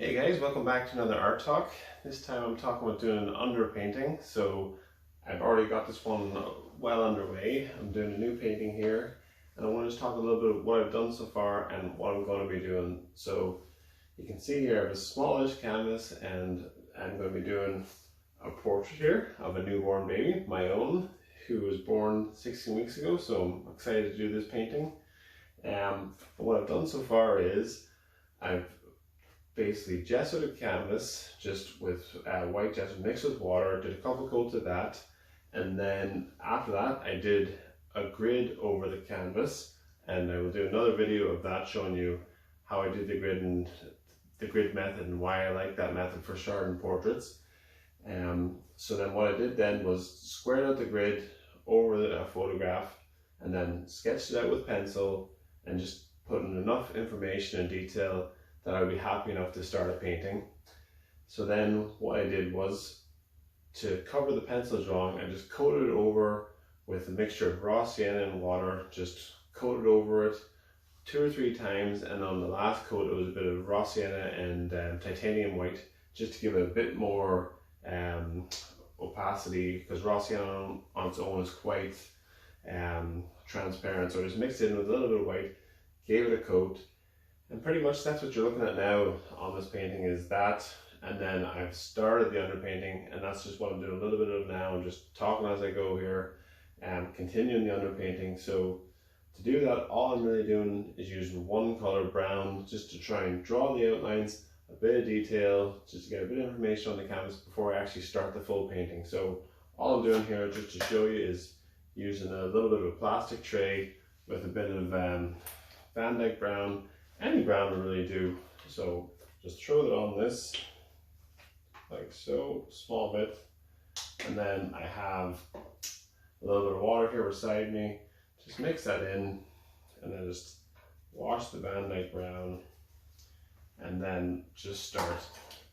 Hey guys, welcome back to another art talk. This time I'm talking about doing an underpainting. So I've already got this one well underway. I'm doing a new painting here and I want to just talk a little bit of what I've done so far and what I'm going to be doing. So you can see here I have a smallish canvas and I'm going to be doing a portrait here of a newborn baby, my own, who was born 16 weeks ago. So I'm excited to do this painting. But what I've done so far is I've basically gessoed a canvas just with white gesso mixed with water, did a couple coats of that, and then after that I did a grid over the canvas, and I will do another video of that showing you how I did the grid and the grid method and why I like that method for starting portraits. So then what I did then was squared out the grid over the photograph and then sketched it out with pencil and just put in enough information and detail that I would be happy enough to start a painting. So then what I did was to cover the pencil drawing, I just coated it over with a mixture of raw sienna and water, just coated over it 2 or 3 times, and on the last coat it was a bit of raw sienna and titanium white, just to give it a bit more opacity, because raw sienna on its own is quite transparent. So I just mixed it in with a little bit of white, gave it a coat. And pretty much that's what you're looking at now on this painting, is that, and then I've started the underpainting, and that's just what I'm doing a little bit of now. I'm just talking as I go here and continuing the underpainting. So to do that, all I'm really doing is using one color, brown, just to try and draw the outlines, a bit of detail, just to get a bit of information on the canvas before I actually start the full painting. So all I'm doing here, just to show you, is using a little bit of a plastic tray with a bit of Van Dyke brown. Any brown will really do. So just throw it on this, like so, small bit. And then I have a little bit of water here beside me. Just mix that in and then just wash the Van Dyke brown. And then just start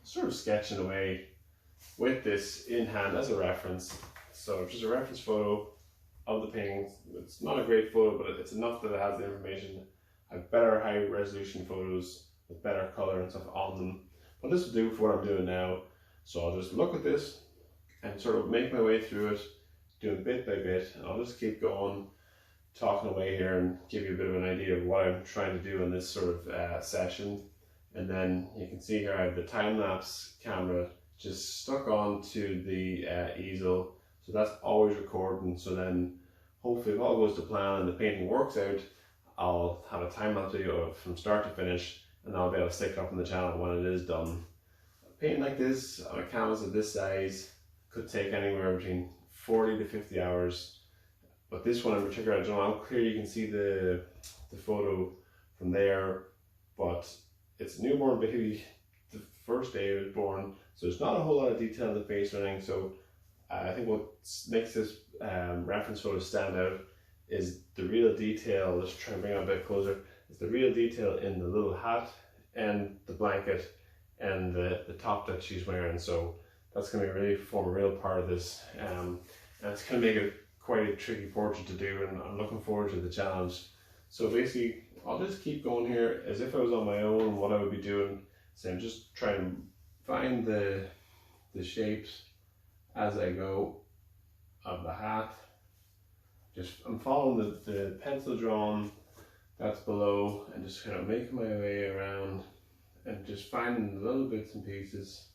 sort of sketching away with this in hand as a reference. So just a reference photo of the painting. It's not a great photo, but it's enough that it has the information. I have better high resolution photos with better color and stuff on them, but this will do for what I'm doing now. So I'll just look at this and sort of make my way through it, doing bit by bit, and I'll just keep going, talking away here and give you a bit of an idea of what I'm trying to do in this sort of session. And then you can see here I have the time-lapse camera just stuck onto the easel, so that's always recording. So then hopefully if all goes to plan and the painting works out, I'll have a time-lapse video from start to finish, and I'll be able to stick it up on the channel when it is done. A painting like this on a canvas of this size could take anywhere between 40 to 50 hours. But this one in particular, I don't know how clear you can see the photo from there, but it's a newborn baby, the first day it was born, so there's not a whole lot of detail in the face or anything. So I think what makes this reference photo stand out is the real detail. Let's try and bring it a bit closer. Is the real detail in the little hat and the blanket and the top that she's wearing. So that's going to really form a real part of this, and it's going to make it quite a tricky portrait to do, and I'm looking forward to the challenge. So basically I'll just keep going here as if I was on my own. What I would be doing is I'm just trying to find the shapes as I go of the hat. I'm following the pencil drawing that's below and just kind of making my way around and just finding little bits and pieces.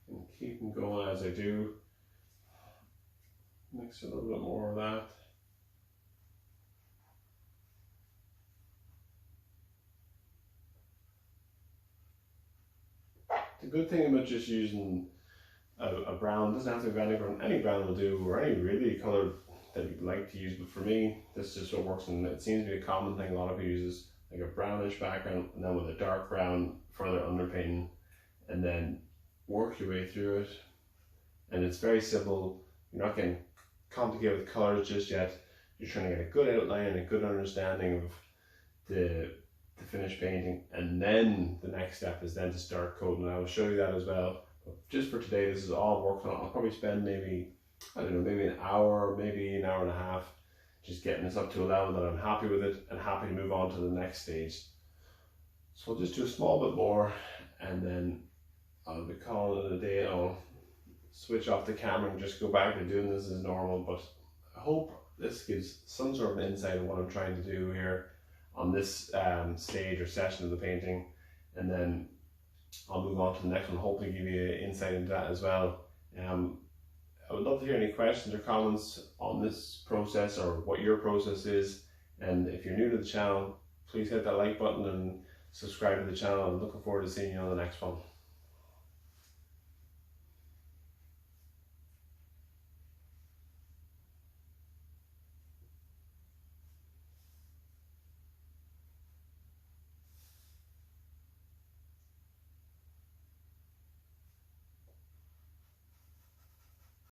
And keeping going as I do. Mix a little bit more of that. The good thing about just using a brown, doesn't have to be any brown, any brown will do, or any really colour that you'd like to use, but for me this just what works, and it seems to be a common thing a lot of people use, like a brownish background and then with a dark brown further underpainting, and then work your way through it. And it's very simple, you're not getting complicated with colours just yet, you're trying to get a good outline and a good understanding of the finished painting, and then the next step is then to start coating. I will show you that as well, but just for today this is all working on. I'll probably spend maybe, I don't know, maybe an hour, maybe an hour and a half just getting this up to a level that I'm happy with it and happy to move on to the next stage. So I'll just do a small bit more and then I'll be calling it a day. I'll switch off the camera and just go back to doing this as normal, but I hope this gives some sort of insight of what I'm trying to do here on this stage or session of the painting, and then I'll move on to the next one, hopefully give you insight into that as well. I would love to hear any questions or comments on this process or what your process is, and if you're new to the channel, please hit that like button and subscribe to the channel. I'm looking forward to seeing you on the next one.